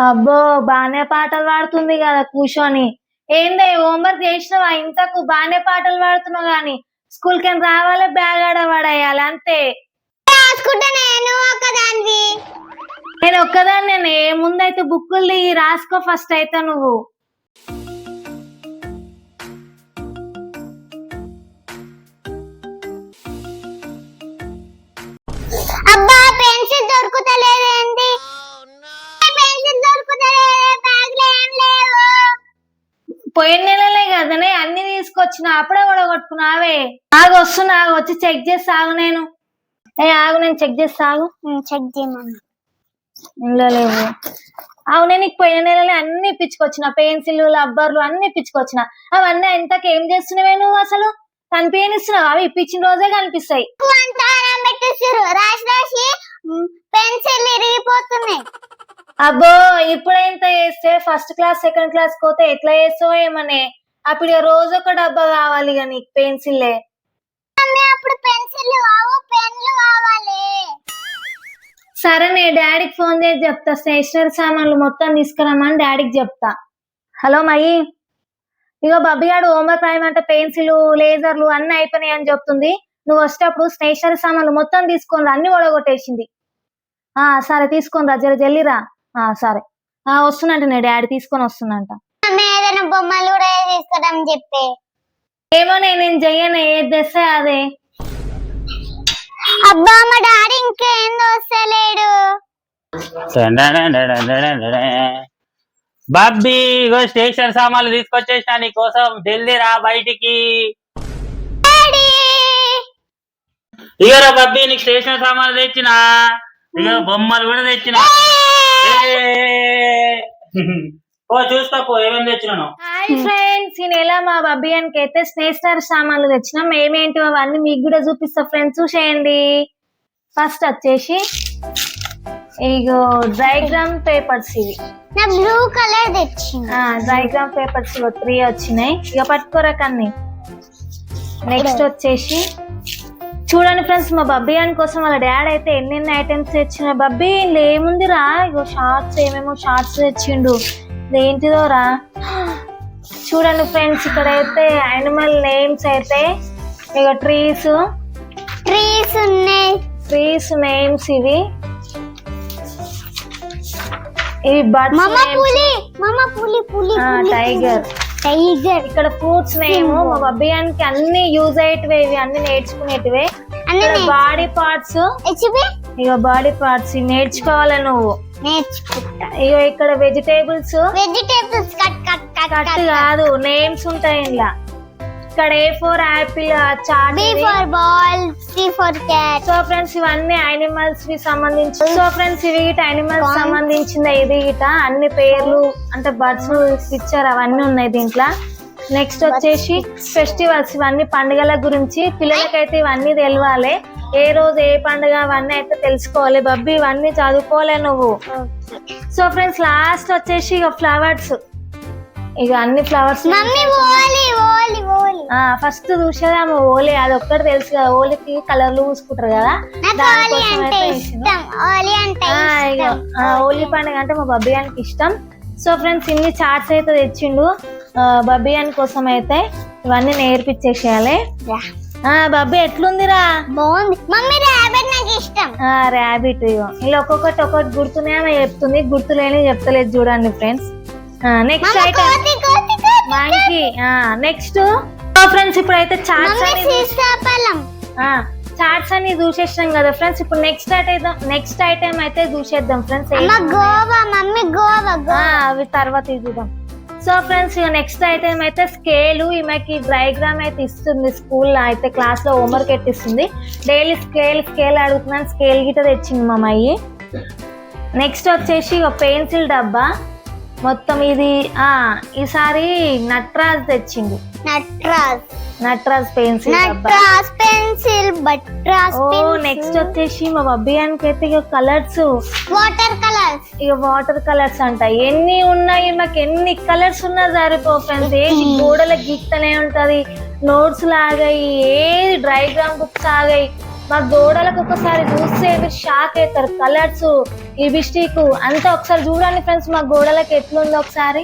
అబ్బో బానే పాటలు పాడుతుంది కదా కూర్చొని. ఏందే హోంవర్క్ చేసినవా? ఇంతకు బానే పాటలు పాడుతున్నావు గాని స్కూల్ కి రావాలి, బ్యాగ్ ఆడ పడేయాలి అంతే. నేను ఒక్కదాన్ని ముందైతే బుక్కులు రాసుకో ఫస్ట్ అయితే నువ్వు. అబ్బా పెన్సిల్ దొరుకుతలేదేంటి? పెన్సిల్ దొరుకుతలేదే, బ్యాగ్ లో ఏం లేవు. పోయిన నెలలే కదనే అన్ని తీసుకొచ్చిన, అప్పుడే కూడా కొట్టుకున్నావే. ఆగు వస్తున్నా, ఆగు వచ్చి చెక్ చేసి ఆగు. నేను నేను చెక్ చేసి ఆగు. చెక్ చేయమన్నా ఇంట్లో లేవు. అవునే నీకు పోయిన నెలలే అన్ని ఇప్పించుకొచ్చిన, పెన్సిల్ రబ్బర్లు అన్ని ఇప్పించుకొచ్చిన. అవన్నీ ఇంతకు ఏం చేస్తున్నావే నువ్వు? అసలు కనిపించనిస్తున్నావు? అవి ఇప్పించిన రోజే కనిపిస్తాయి. రాసి రాసి పెన్సిల్ ఇరిగిపోతున్నాయి. అబ్బో ఇప్పుడు ఎంత చేస్తే ఫస్ట్ క్లాస్ సెకండ్ క్లాస్ పోతే ఎట్లా చేస్తావో ఏమనే. అప్పుడు రోజు ఒక డబ్బా కావాలి ఇక నీకు పెన్సిల్లే. అప్పుడు పెన్సిల్ కావు, పెన్లు కావాలి. సరే నే డాడీకి ఫోన్ చేసి చెప్తా, స్టేషనరీ సామాన్లు మొత్తం తీసుకురామని డాడీకి చెప్తా. హలో మయ్యి, ఇగో బబ్బిగాడు హోంవర్క్ రాయమంటే పెన్సిల్ లేజర్లు అన్ని అయిపోయినాయి అని చెప్తుంది. నువ్వు వచ్చేటప్పుడు స్టేషనరీ సామాన్లు మొత్తం తీసుకొని రా, అన్ని ఒడగొట్టేసింది. సరే తీసుకొని రా, జల్లిరా. సరే వస్తున్నట్టు నే డాడీ తీసుకొని వస్తున్నంట. ఏదైనా బొమ్మలు కూడా తీసుకురామని చెప్పే. ఏమో నేను చెయ్యను, ఏది తెస్తే అదే. అబ్బా మా డాడీ ఇంకేం దోస్తలేడు. బాబ్బీ ఇగో స్టేషన్ సామాన్లు తీసుకొచ్చేసిన నీ కోసం, జల్దీ రా బయటికి. ఇగోరా బాబ్బీ నీకు స్టేషన్ సామాన్లు తెచ్చిన, ఇగో బొమ్మలు కూడా తెచ్చిన. ఓ చూసుకోపో ఏమేమి తెచ్చినాను. హాయ్ ఫ్రెండ్స్, ఈ నెల మా బబ్బియానికి అయితే స్టేషనరీ సామాన్లు తెచ్చినాం. ఏమేంటి అవన్నీ మీకు కూడా చూపిస్తా ఫ్రెండ్స్, చూసేయండి. ఫస్ట్ వచ్చేసి ఇగో డయాగ్రామ్ పేపర్స్, ఇవి నా బ్లూ కలర్ తెచ్చిన. డయాగ్రామ్ పేపర్స్ 3 వచ్చినాయి. ఇక పట్టుకోరా కన్ని. నెక్స్ట్ వచ్చేసి చూడండి ఫ్రెండ్స్, మా బబ్బియాన్ కోసం వాళ్ళ డాడీ అయితే ఎన్నెన్ని ఐటమ్స్ తెచ్చిన. బబ్బీ ఏముందిరా? ఇగో షార్ట్స్, ఏమేమో షార్ట్స్ తెచ్చిండు. ఏంటిదో రా చూడండి ఫ్రెండ్స్. ఇక్కడ అయితే యానిమల్ నేమ్స్ అయితే ఇక ట్రీస్ ఉన్నాయి. ట్రీస్ నేమ్స్ ఇవి బర్డ్స్, టైగర్. ఇక్కడ ఫ్రూట్స్ నేమ్. మా బబ్బియానికి అన్ని యూజ్ అయ్యేటివే, ఇవి అన్ని నేర్చుకునేటివే. బాడీ పార్ట్స్, ఇక బాడీ పార్ట్స్ నేర్చుకోవాలి నువ్వు. ఇక ఇక్కడ వెజిటేబుల్స్ కట్ కాదు, నేమ్స్ ఉంటాయి ఇలా. ఇక్కడ A4 Apple, chart, B for ball, C for cat. So friends ఇవన్నీ యానిమల్స్ కి సంబంధించి. సో ఫ్రెండ్స్ ఇవి గిట యానిమల్స్ సంబంధించింది. ఇది గిట అన్ని పేర్లు అంటే బర్డ్స్ పిక్చర్ అవన్నీ ఉన్నాయి దీంట్లో. నెక్స్ట్ వచ్చేసి ఫెస్టివల్స్, ఇవన్నీ పండుగల గురించి. పిల్లలకైతే ఇవన్నీ తెలవాలి, ఏ రోజు ఏ పండుగ అవన్నీ అయితే తెలుసుకోవాలి. బబ్బీ ఇవన్నీ చదువుకోలే నువ్వు. సో ఫ్రెండ్స్ లాస్ట్ వచ్చేసి ఇక ఫ్లవర్స్, ఇక అన్ని ఫ్లవర్స్. ఫస్ట్ చూసేదాము ఓలీ, అది ఒక్కటి తెలుసు కదా. ఓలీకి కలర్లు పూసుకుంటారు కదా, దానికోసం అయితే ఓలీ పండుగ అంటే మా బబ్బియానికి ఇష్టం. సో ఫ్రెండ్స్ ఇన్ని చార్ట్స్ అయితే తెచ్చిండు బబ్బియాన్ కోసం. అయితే ఇవన్నీ నేర్పించేసేయాలి. బబ్బీ ఎట్లుందిరా? బాగుంది మమ్మీ. రాబిట్ నాకు ఇష్టం. రాబిట్ ఇగో ఇలా ఒక్కొక్కటి గుర్తున్నాయో చెప్తుంది, గుర్తులేని చెప్తలేదు. చూడండి friends. Next item monkey. Next friends ఇప్పుడైతే చార్ట్స్ అన్ని చూసేసాం కదా ఫ్రెండ్స్. ఇప్పుడు నెక్స్ట్ ఐటమ్ అయితే చూసేద్దాం ఫ్రెండ్స్. అవి తర్వాత చూద్దాం. సో ఫ్రెండ్స్ ఇక నెక్స్ట్ ఐటమ్ అయితే స్కేలు. ఈమెకి డయాగ్రామ్ అయితే ఇస్తుంది స్కూల్లో, అయితే క్లాస్ లో హోంవర్క్ ఎట్టిస్తుంది. డైలీ స్కేల్ అడుగుతున్నాను, స్కేల్ గిట తెచ్చింది మా అమ్మాయి. నెక్స్ట్ వచ్చేసి ఒక పెన్సిల్ డబ్బా మొత్తం. ఇది ఈసారి నట్రాజ్ తెచ్చిండు. నట్రాజ్ పెన్సిల్. నెక్స్ట్ వచ్చేసి మా బబ్బియానికి అయితే ఇక కలర్స్, వాటర్ కలర్స్ అంట. ఎన్ని ఉన్నాయి మాకు, ఎన్ని కలర్స్ ఉన్నా సరిపో ఫ్రెండ్స్. ఏది గోడల గీతనే ఉంటది, నోట్స్ లాగాయి, ఏది డయాగ్రామ్ బుక్స్ ఆగాయి. మా గోడలకు ఒకసారి చూస్తే మీరు షాక్ అవుతారు. కలర్స్, లిప్స్టిక్ అంతా ఒకసారి చూడండి ఫ్రెండ్స్, మా గోడలకు ఎట్లుందో ఒకసారి.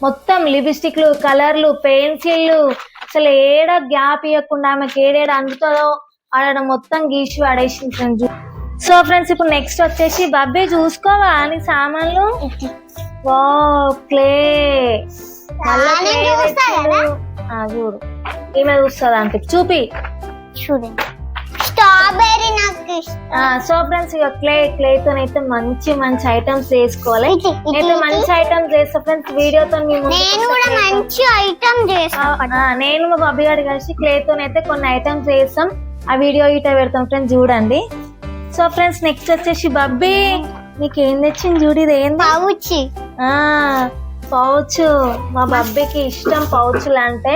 మొత్తం లిప్స్టిక్లు, కలర్లు, పెన్సిళ్ళు, అసలు ఏడ గ్యాప్ ఇవ్వకుండా ఆమెకి ఏడేడ అందుతుందో ఆడ మొత్తం గీసి పడేసింది ఫ్రెండ్స్. సో ఫ్రెండ్స్ ఇప్పుడు నెక్స్ట్ వచ్చేసి బబ్బీ చూసుకోవా అని సామాన్లు. వా క్లే, మళ్ళా నేను clay చూస్తా తెచ్చిండు. కదా. చూడు ఈమె చూస్తుంది అంటే చూపి. చూడండి స్ట్రాబెర్రీ నాకు ఇష్టం. సో ఫ్రెండ్స్ ఇక క్లేతో అయితే మంచి మంచి ఐటమ్స్ వేసుకోవాలి. ఇట్లా, ఇట్లా, అయితే మంచి ఐటమ్స్ చేస్తా ఫ్రెండ్స్, వీడియోతో నేను కూడా మంచి ఐటమ్ చేస్తాను. నేను మా బబ్బీ గారు కలిసి క్లేతో అయితే కొన్ని ఐటమ్స్ చేస్తాం. ఆ వీడియో ఇట పెడతాం ఫ్రెండ్స్, చూడండి. సో ఫ్రెండ్స్ నెక్స్ట్ వచ్చేసి బబ్బీ నీకు ఏం తెచ్చింది చూడు. ఇది ఏంది? పౌచ్. పౌచ్. మా బబ్బీకి ఇష్టం పౌచ్లు అంటే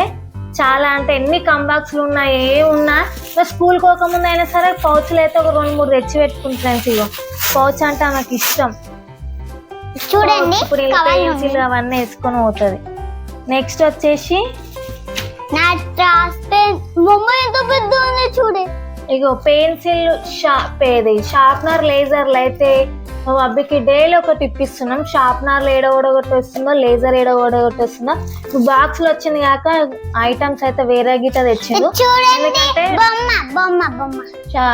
చాలా. అంటే ఎన్ని కంబాక్స్లు ఉన్నా ఏమున్నా స్కూల్ పోకముందు అయినా సరే పౌచ్లు అయితే ఒక 2-3 తెచ్చి పెట్టుకుంటాను. ఇగో పౌచ్ అంటే ఆమెకి ఇష్టం. చూడండి ఇప్పుడు పెన్సిల్ అవన్నీ వేసుకొని పోతుంది. నెక్స్ట్ వచ్చేసి నా ట్రాన్స్పరెంట్ బొమ్మ ఎంత పెద్ద ఉంది చూడే. ఇగో పెన్సిల్, షార్ప్నర్, లేజర్లు అయితే మా బబ్బీకి డైలీ ఒకటి ఇప్పిస్తున్నాం. షార్ప్నర్ ఏడో ఒకటి వస్తుందో, లేజర్ ఏడో ఒకటి వస్తుందో. బాక్స్ లో వచ్చింది కాక ఐటమ్స్ అయితే వేరే గిట తెచ్చిండు. ఎందుకంటే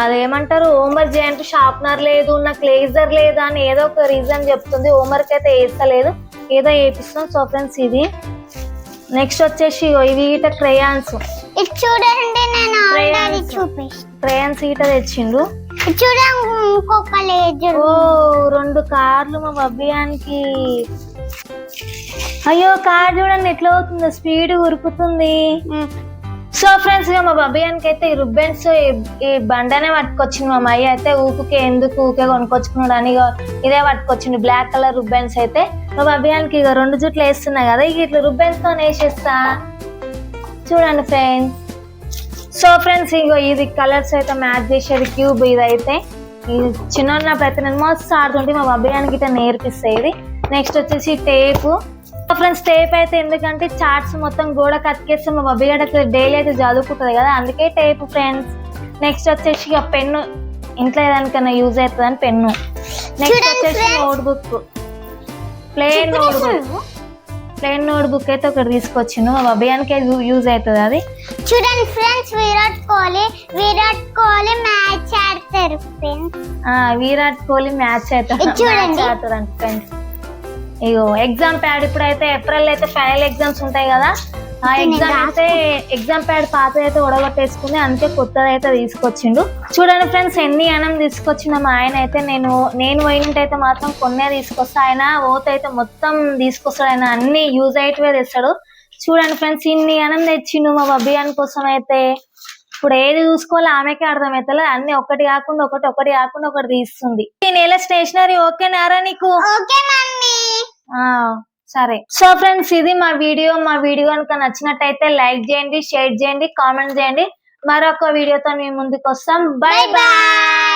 అదేమంటారు హోంవర్క్ చేయంటే షార్ప్నర్ లేదు, నాకు లేజర్ లేదు అని ఏదో ఒక రీజన్ చెప్తుంది. హోంవర్క్ అయితే వేస్తలేదు, ఏదో వేపిస్తున్నాం. సో ఫ్రెండ్స్ ఇది. నెక్స్ట్ వచ్చేసి ఇవి గిట క్రేయాన్స్. చూడండి నేను ఆల్రెడీ చూపిస్తాను. క్రేయాన్స్ గిట తెచ్చిండు. చూడండి ఇంకొక లేజర్. ఓ 2 కార్లు మా బబ్బియానికి. అయ్యో కార్ చూడండి ఎట్లా అవుతుందో, స్పీడ్ ఉరుకుతుంది. సో ఫ్రెండ్స్ ఇక మా బబ్బియానికి అయితే ఈ రుబ్బెన్స్ ఈ బండనే పట్టుకొచ్చింది. మా అయ్య అయితే ఊకే కొనుక్కొచ్చుకున్నాడు అని ఇదే పట్టుకొచ్చిండు, బ్లాక్ కలర్ రుబ్బెన్స్. అయితే మా బబ్బియానికి ఇక 2 జుట్లు వేస్తున్నాయి కదా, ఇక ఇట్లా రుబ్బెన్స్ తో వేసేస్తా. చూడండి ఫ్రెండ్స్. సో ఫ్రెండ్స్ ఇగో ఇది కలర్స్ అయితే మ్యాచ్ చేసేది క్యూబ్. ఇదైతే ఇది చిన్న ప్రతి నేను మస్తు ఆడుతుంటే మా బబ్బియానికి ఇట్లా నేర్పిస్తాయి. ఇది నెక్స్ట్ వచ్చేసి టేపు. ఫ్రెండ్స్ టేప్ అయితే ఎందుకంటే చార్ట్స్ మొత్తం గోడ కతికేస్తే మా బబ్బీ గడ డైలీ అయితే చదువుకుంటుంది కదా, అందుకే టేప్ ఫ్రెండ్స్. నెక్స్ట్ వచ్చేసి ఇక పెన్ను, ఇంట్లో ఏదానికన్నా యూజ్ అవుతుందని పెన్ను. నెక్స్ట్ వచ్చేసి నోట్బుక్, ప్లెయిన్ నోట్బుక్ అయితే ఒకటి తీసుకొచ్చిండు. మా బబ్బియానికి యూజ్ అవుతుంది అది. చూడండి ఫ్రెండ్స్ విరాట్ కోహ్లీ మ్యాచ్ ఆడతారు ఫ్రెండ్స్. విరాట్ కోహ్లీ మ్యాచ్ ఆడతారంట ఫ్రెండ్స్. ఇగో ఎగ్జామ్ ప్యాడ్. ఇప్పుడైతే ఏప్రిల్ అయితే ఫైనల్ ఎగ్జామ్స్ ఉంటాయి కదా, ఆ ఎగ్జామ్ అయితే ఎగ్జామ్ ప్యాడ్ పాతది అయితే ఉడగొట్టేసుకుంది, అందుకే కొత్తది అయితే తీసుకొచ్చిండు. చూడండి ఫ్రెండ్స్ ఎన్ని అన్నం తీసుకొచ్చిండు మా ఆయన. అయితే నేను పోయినట్టయితే మాత్రం కొన్నే తీసుకొస్తా, ఆయన ఓతైతే మొత్తం తీసుకొస్తాడు. ఆయన అన్ని యూజ్ అయ్యేటివే తెస్తాడు. చూడండి ఫ్రెండ్స్ ఇన్ని అన్నం తెచ్చిండు మా బబ్బియాన్ కోసం. అయితే ఇప్పుడు ఏది చూసుకోవాలో ఆమెకే అర్థమవుతలే, అన్ని ఒకటి కాకుండా ఒకటి తీస్తుంది. ఈ నెల స్టేషనరీ ఓకేనారా నీకు? సరే. సో ఫ్రెండ్స్ ఇది మా వీడియో కనుక నచ్చినట్టయితే లైక్ చేయండి, షేర్ చేయండి, కామెంట్ చేయండి. మరొక వీడియోతో మీ ముందుకు వస్తాం. Bye bye.